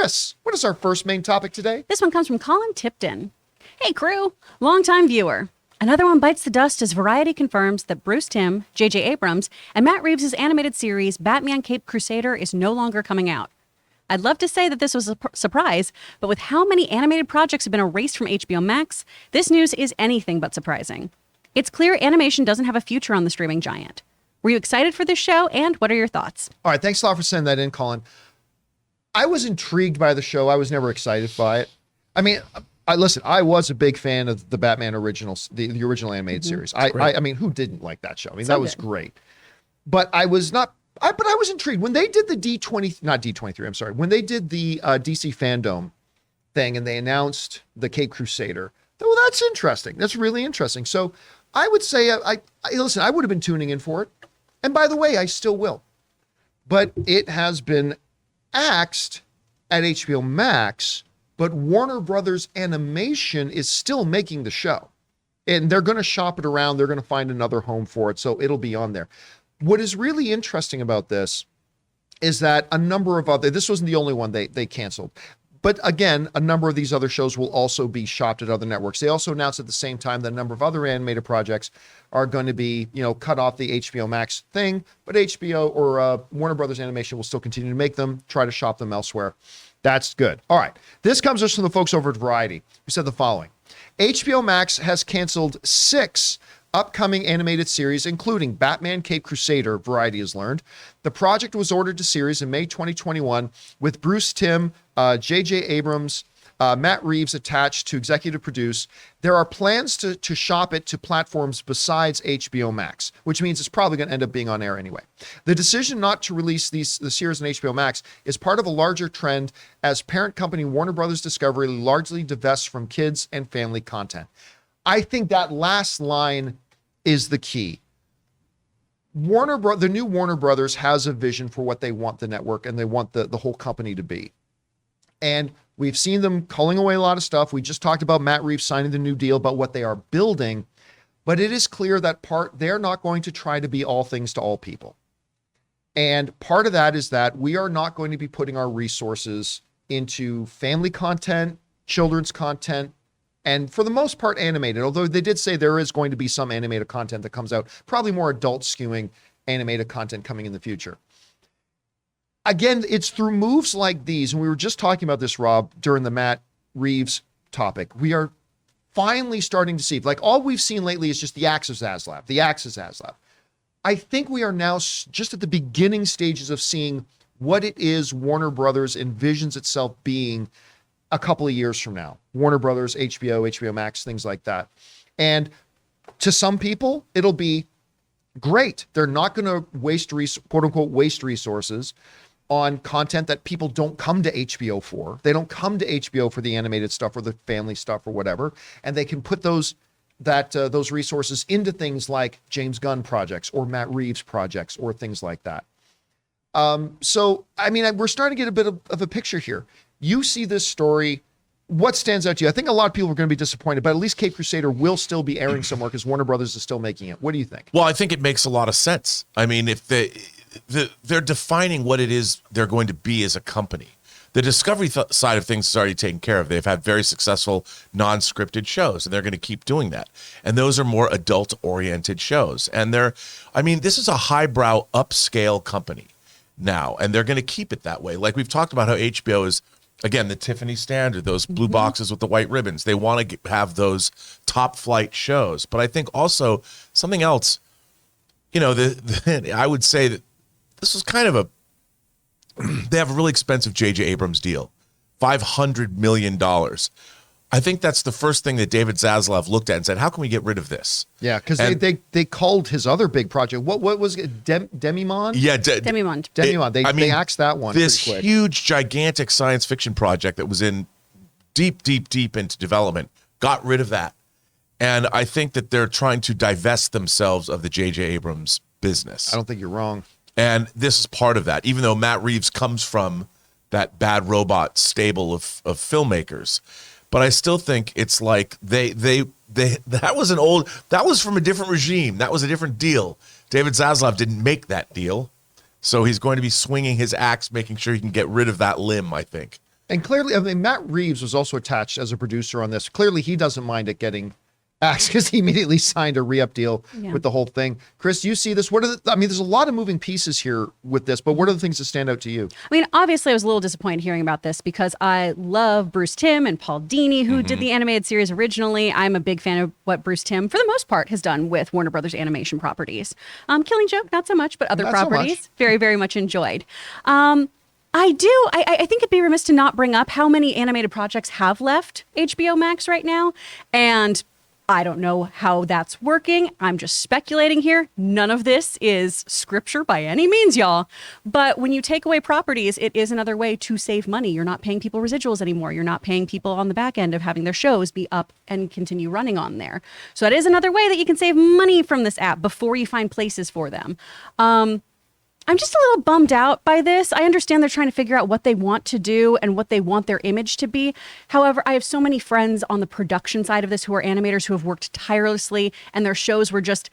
Chris, what is our first main topic today? This one comes from Collin Tipton. Hey, crew. Longtime viewer. Another one bites the dust as Variety confirms that Bruce Timm, J.J. Abrams, and Matt Reeves' animated series Batman Caped Crusader is no longer coming out. I'd love to say that this was a surprise, but with how many animated projects have been erased from HBO Max, this news is anything but surprising. It's clear animation doesn't have a future on the streaming giant. Were you excited for this show, and what are your thoughts? All right, thanks a lot for sending that in, Colin. I was intrigued by the show. I was never excited by it. I mean, I was a big fan of the Batman originals, the original animated series. I mean, who didn't like that show? I mean, that was great. But I was not... but I was intrigued when they did the when they did the DC Fandom thing and they announced the Caped Crusader. Well, that's interesting. That's really interesting. So I would say, listen, I would have been tuning in for it. And by the way, I still will. But it has been axed at HBO Max, but Warner Brothers Animation is still making the show. And they're going to shop it around. They're going to find another home for it. So it'll be on there. What is really interesting about this is that a number of this wasn't the only one they canceled. But again, a number of these other shows will also be shopped at other networks. They also announced at the same time that a number of other animated projects are going to be, cut off the HBO Max thing, but HBO or Warner Brothers Animation will still continue to make them, try to shop them elsewhere. That's good. All right. This comes us from the folks over at Variety, who said the following. HBO Max has canceled 6 upcoming animated series, including Batman Caped Crusader, Variety has learned. The project was ordered to series in May 2021 with Bruce Timm, J.J. Abrams, Matt Reeves attached to executive produce. There are plans to shop it to platforms besides HBO Max, which means it's probably going to end up being on air anyway. The decision not to release the series on HBO Max is part of a larger trend as parent company Warner Brothers Discovery largely divests from kids and family content. I think that last line is the key. The new Warner Brothers has a vision for what they want the network and they want the whole company to be. And we've seen them culling away a lot of stuff. We just talked about Matt Reeves signing the new deal about what they are building, but it is clear that they're not going to try to be all things to all people. And part of that is that we are not going to be putting our resources into family content, children's content, and for the most part, animated, although they did say there is going to be some animated content that comes out, probably more adult skewing animated content coming in the future. Again, it's through moves like these, and we were just talking about this, Rob, during the Matt Reeves topic. We are finally starting to see, like all we've seen lately is just the axe of Zaslav. I think we are now just at the beginning stages of seeing what it is Warner Brothers envisions itself being a couple of years from now. Warner Brothers, HBO Max, things like that. And to some people, it'll be great. They're not going to waste, quote unquote, waste resources on content that people don't come to HBO for. They don't come to HBO for the animated stuff or the family stuff or whatever. And they can put those resources into things like James Gunn projects or Matt Reeves projects or things like that. So, I mean, we're starting to get a bit of a picture here. You see this story. What stands out to you? I think a lot of people are going to be disappointed, but at least Caped Crusader will still be airing somewhere because Warner Brothers is still making it. What do you think? Well, I think it makes a lot of sense. I mean, if they're defining what it is they're going to be as a company. The Discovery side of things is already taken care of. They've had very successful non-scripted shows, and they're going to keep doing that. And those are more adult-oriented shows. And this is a highbrow, upscale company now, and they're going to keep it that way. Like we've talked about how HBO is, again, the Tiffany standard, those blue boxes with the white ribbons. They want to have those top flight shows. But I think also something else, I would say that this was kind of they have a really expensive J.J. Abrams deal, $500 million. I think that's the first thing that David Zaslav looked at and said, how can we get rid of this? Yeah, because they called his other big project. What was it? Demimonde? Yeah, Demimonde. They axed that one. This huge, gigantic science fiction project that was in deep into development, got rid of that. And I think that they're trying to divest themselves of the J.J. Abrams business. I don't think you're wrong. And this is part of that, even though Matt Reeves comes from that Bad Robot stable of filmmakers. But I still think it's like that was from a different regime. That was a different deal. David Zaslav didn't make that deal. So he's going to be swinging his axe, making sure he can get rid of that limb, I think. And clearly, I mean, Matt Reeves was also attached as a producer on this. Clearly, he doesn't mind it getting axed because he immediately signed a re-up deal with the whole thing. Chris, do you see this? There's a lot of moving pieces here with this, but what are the things that stand out to you? I mean, obviously, I was a little disappointed hearing about this because I love Bruce Timm and Paul Dini, who did the animated series originally. I'm a big fan of what Bruce Timm, for the most part, has done with Warner Brothers animation properties. Killing Joke, not so much, but other Not so properties, much. very, very much enjoyed. I think it'd be remiss to not bring up how many animated projects have left HBO Max right now. And I don't know how that's working. I'm just speculating here. None of this is scripture by any means, y'all. But when you take away properties, it is another way to save money. You're not paying people residuals anymore. You're not paying people on the back end of having their shows be up and continue running on there. So that is another way that you can save money from this app before you find places for them. I'm just a little bummed out by this. I understand they're trying to figure out what they want to do and what they want their image to be. However, I have so many friends on the production side of this who are animators who have worked tirelessly, and their shows were just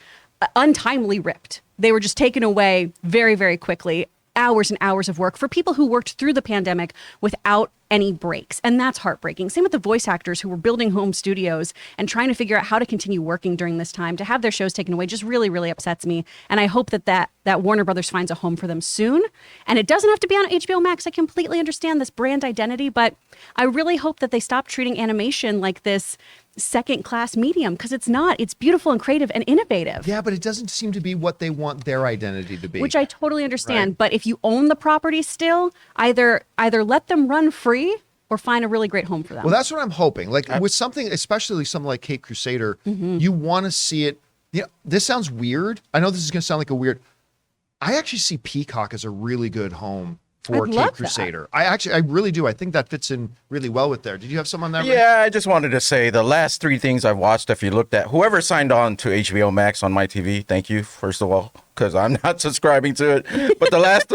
untimely ripped. They were just taken away very, very quickly. Hours and hours of work for people who worked through the pandemic without any breaks. And that's heartbreaking. Same with the voice actors who were building home studios and trying to figure out how to continue working during this time. To have their shows taken away just really, really upsets me. And I hope that Warner Brothers finds a home for them soon. And it doesn't have to be on HBO Max. I completely understand this brand identity, but I really hope that they stop treating animation like this second-class medium, because it's not. It's beautiful and creative and innovative. Yeah, but it doesn't seem to be what they want their identity to be. Which I totally understand. Right. But if you own the property still, either let them run free or find a really great home for them. Well, that's what I'm hoping. Like with something, especially something like Caped Crusader, you want to see it. Yeah, this sounds weird. I know this is going to sound like a weird. I actually see Peacock as a really good home for I'd love Caped Crusader. I really do. I think that fits in really well with there. Did you have someone there? Yeah, I just wanted to say the last three things I've watched, if you looked at whoever signed on to HBO Max on my TV, thank you, first of all, because I'm not subscribing to it. But the last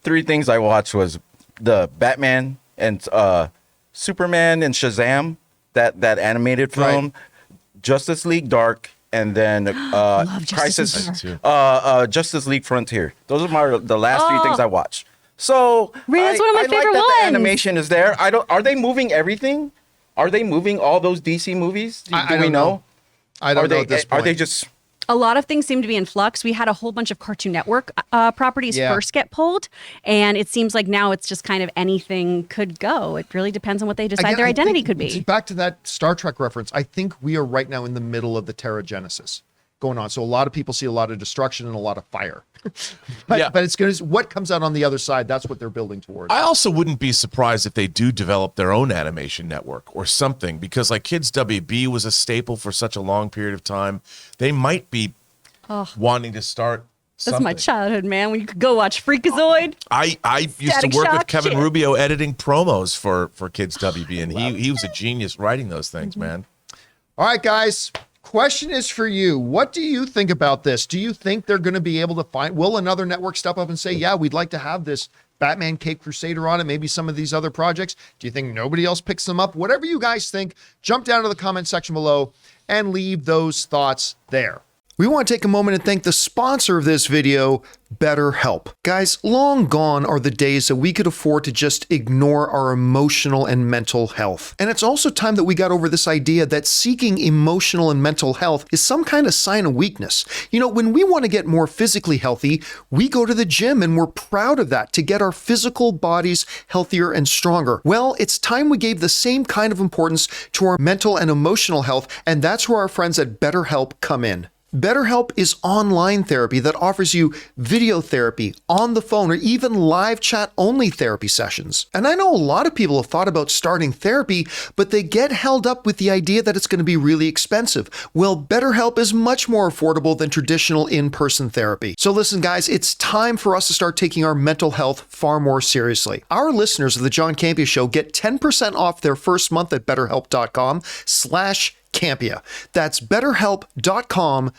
three things I watched was the Batman and Superman and Shazam, that animated film, Right. Justice League Dark, and then Love Justice Crisis, League Justice League Frontier. Those are the last three things I watched. So Really, that's one of my I favorite like that ones. the animation is there. Are they moving everything? Are they moving all those DC movies? Do I we don't know. I don't Are know they at this point. Are they just A lot of things seem to be in flux. We had a whole bunch of Cartoon Network properties first get pulled, and it seems like now it's just kind of anything could go. It really depends on what they decide Again, their I identity think- could be. Back to that Star Trek reference, I think we are right now in the middle of the Terra Genesis going on. So a lot of people see a lot of destruction and a lot of fire. But it's going to, what comes out on the other side, that's what they're building towards. I also wouldn't be surprised if they do develop their own animation network or something, because like Kids WB was a staple for such a long period of time. They might be wanting to start That's something. my childhood, man. When you could go watch Freakazoid. I used to Static work Shock with Kevin shit. Rubio editing promos for Kids WB, and he was a genius writing those things, man. All right, guys. Question is for you. What do you think about this? Do you think they're going to be able to find, will another network step up and say, yeah, we'd like to have this Batman Caped Crusader on it, maybe some of these other projects? Do you think nobody else picks them up? Whatever you guys think, jump down to the comment section below and leave those thoughts there. We want to take a moment and thank the sponsor of this video, Betterhelp. Guys, long gone are the days that we could afford to just ignore our emotional and mental health. And it's also time that we got over this idea that seeking emotional and mental health is some kind of sign of weakness. You know, when we want to get more physically healthy, we go to the gym and we're proud of that to get our physical bodies healthier and stronger. Well, it's time we gave the same kind of importance to our mental and emotional health, and that's where our friends at Betterhelp come in. BetterHelp is online therapy that offers you video therapy, on the phone, or even live chat only therapy sessions. And I know a lot of people have thought about starting therapy, but they get held up with the idea that it's going to be really expensive. Well, BetterHelp is much more affordable than traditional in-person therapy. So listen, guys, it's time for us to start taking our mental health far more seriously. Our listeners of the John Campea Show get 10% off their first month at betterhelp.com/Campea. That's betterhelp.com/Campea.